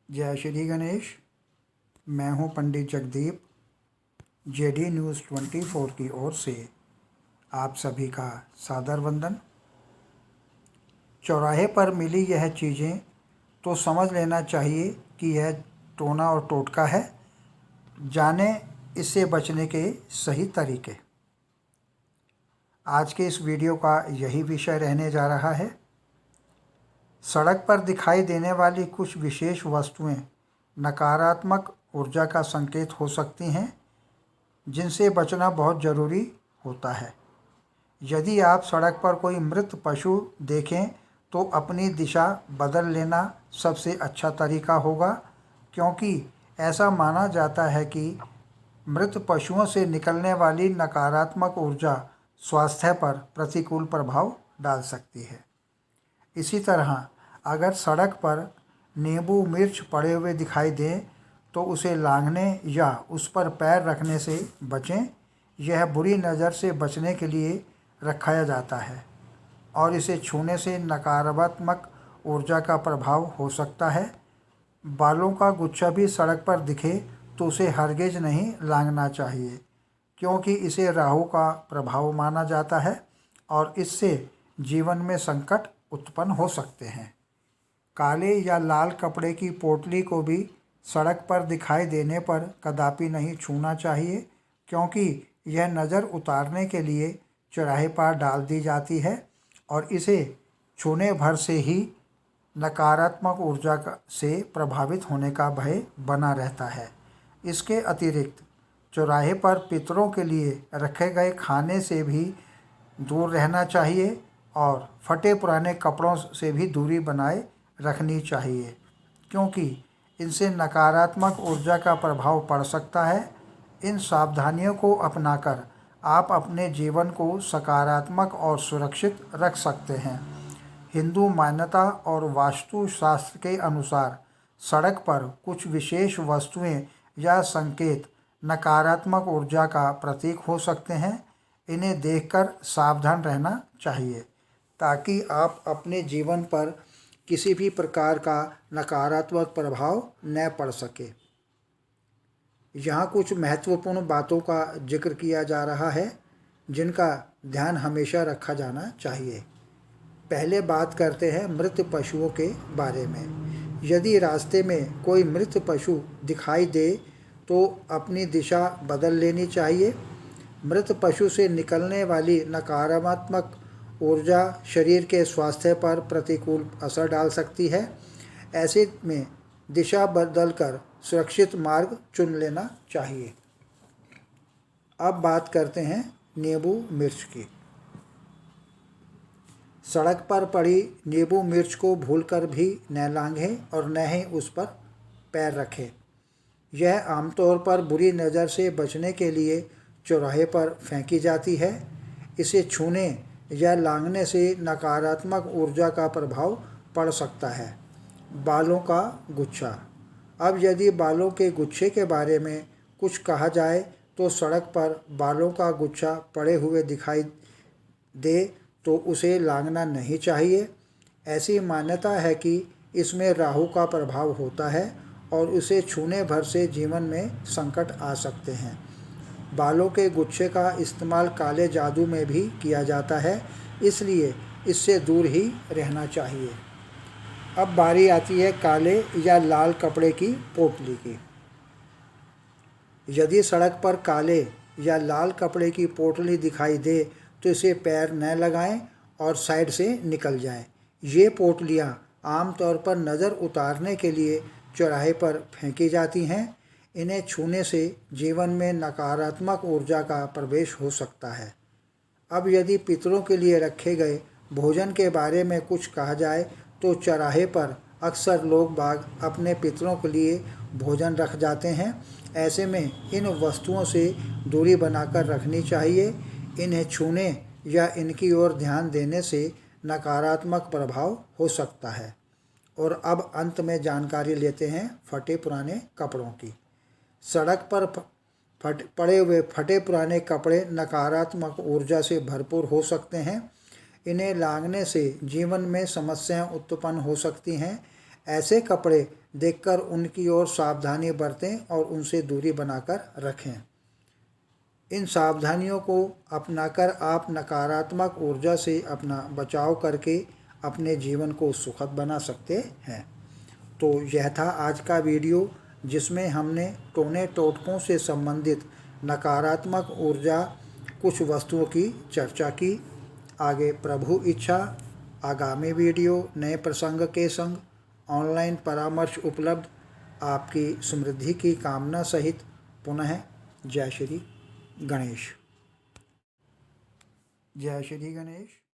जय श्री गणेश। मैं हूं पंडित जगदीप। जेडी न्यूज़ 24 की ओर से आप सभी का सादर वंदन। चौराहे पर मिली यह चीज़ें तो समझ लेना चाहिए कि यह टोना और टोटका है। जाने इससे बचने के सही तरीके। आज के इस वीडियो का यही विषय रहने जा रहा है। सड़क पर दिखाई देने वाली कुछ विशेष वस्तुएं नकारात्मक ऊर्जा का संकेत हो सकती हैं, जिनसे बचना बहुत ज़रूरी होता है। यदि आप सड़क पर कोई मृत पशु देखें तो अपनी दिशा बदल लेना सबसे अच्छा तरीका होगा, क्योंकि ऐसा माना जाता है कि मृत पशुओं से निकलने वाली नकारात्मक ऊर्जा स्वास्थ्य पर प्रतिकूल प्रभाव डाल सकती है। इसी तरह अगर सड़क पर नींबू मिर्च पड़े हुए दिखाई दें तो उसे लांघने या उस पर पैर रखने से बचें। यह बुरी नज़र से बचने के लिए रखा जाता है और इसे छूने से नकारात्मक ऊर्जा का प्रभाव हो सकता है। बालों का गुच्छा भी सड़क पर दिखे तो उसे हरगिज नहीं लांघना चाहिए, क्योंकि इसे राहु का प्रभाव माना जाता है और इससे जीवन में संकट उत्पन्न हो सकते हैं। काले या लाल कपड़े की पोटली को भी सड़क पर दिखाई देने पर कदापि नहीं छूना चाहिए, क्योंकि यह नज़र उतारने के लिए चौराहे पर डाल दी जाती है और इसे छूने भर से ही नकारात्मक ऊर्जा से प्रभावित होने का भय बना रहता है। इसके अतिरिक्त चौराहे पर पितरों के लिए रखे गए खाने से भी दूर रहना चाहिए और फटे पुराने कपड़ों से भी दूरी बनाए रखनी चाहिए, क्योंकि इनसे नकारात्मक ऊर्जा का प्रभाव पड़ सकता है। इन सावधानियों को अपनाकर आप अपने जीवन को सकारात्मक और सुरक्षित रख सकते हैं। हिंदू मान्यता और वास्तुशास्त्र के अनुसार सड़क पर कुछ विशेष वस्तुएं या संकेत नकारात्मक ऊर्जा का प्रतीक हो सकते हैं। इन्हें देखकर सावधान रहना चाहिए ताकि आप अपने जीवन पर किसी भी प्रकार का नकारात्मक प्रभाव न पड़ सके। यहाँ कुछ महत्वपूर्ण बातों का जिक्र किया जा रहा है जिनका ध्यान हमेशा रखा जाना चाहिए। पहले बात करते हैं मृत पशुओं के बारे में। यदि रास्ते में कोई मृत पशु दिखाई दे तो अपनी दिशा बदल लेनी चाहिए। मृत पशु से निकलने वाली नकारात्मक ऊर्जा शरीर के स्वास्थ्य पर प्रतिकूल असर डाल सकती है। ऐसे में दिशा बदलकर सुरक्षित मार्ग चुन लेना चाहिए। अब बात करते हैं नींबू मिर्च की। सड़क पर पड़ी नींबू मिर्च को भूलकर भी न लांघें और न ही उस पर पैर रखें। यह आमतौर पर बुरी नज़र से बचने के लिए चौराहे पर फेंकी जाती है। इसे छूने या लांघने से नकारात्मक ऊर्जा का प्रभाव पड़ सकता है। बालों का गुच्छा। अब यदि बालों के गुच्छे के बारे में कुछ कहा जाए तो सड़क पर बालों का गुच्छा पड़े हुए दिखाई दे तो उसे लांघना नहीं चाहिए। ऐसी मान्यता है कि इसमें राहु का प्रभाव होता है और उसे छूने भर से जीवन में संकट आ सकते हैं। बालों के गुच्छे का इस्तेमाल काले जादू में भी किया जाता है, इसलिए इससे दूर ही रहना चाहिए। अब बारी आती है काले या लाल कपड़े की पोटली की। यदि सड़क पर काले या लाल कपड़े की पोटली दिखाई दे तो इसे पैर न लगाएं और साइड से निकल जाएं। ये पोटलियाँ आमतौर पर नज़र उतारने के लिए चौराहे पर फेंकी जाती हैं। इन्हें छूने से जीवन में नकारात्मक ऊर्जा का प्रवेश हो सकता है। अब यदि पितरों के लिए रखे गए भोजन के बारे में कुछ कहा जाए तो चौराहे पर अक्सर लोग बाग अपने पितरों के लिए भोजन रख जाते हैं। ऐसे में इन वस्तुओं से दूरी बनाकर रखनी चाहिए। इन्हें छूने या इनकी ओर ध्यान देने से नकारात्मक प्रभाव हो सकता है। और अब अंत में जानकारी लेते हैं फटे पुराने कपड़ों की। सड़क पर पड़े हुए फटे पुराने कपड़े नकारात्मक ऊर्जा से भरपूर हो सकते हैं। इन्हें लांघने से जीवन में समस्याएं उत्पन्न हो सकती हैं। ऐसे कपड़े देखकर उनकी ओर सावधानी बरतें और उनसे दूरी बनाकर रखें। इन सावधानियों को अपनाकर आप नकारात्मक ऊर्जा से अपना बचाव करके अपने जीवन को सुखद बना सकते हैं। तो यह था आज का वीडियो, जिसमें हमने टोने टोटकों से संबंधित नकारात्मक ऊर्जा कुछ वस्तुओं की चर्चा की। आगे प्रभु इच्छा आगामी वीडियो नए प्रसंग के संग ऑनलाइन परामर्श उपलब्ध। आपकी समृद्धि की कामना सहित पुनः जय श्री गणेश। जय श्री गणेश।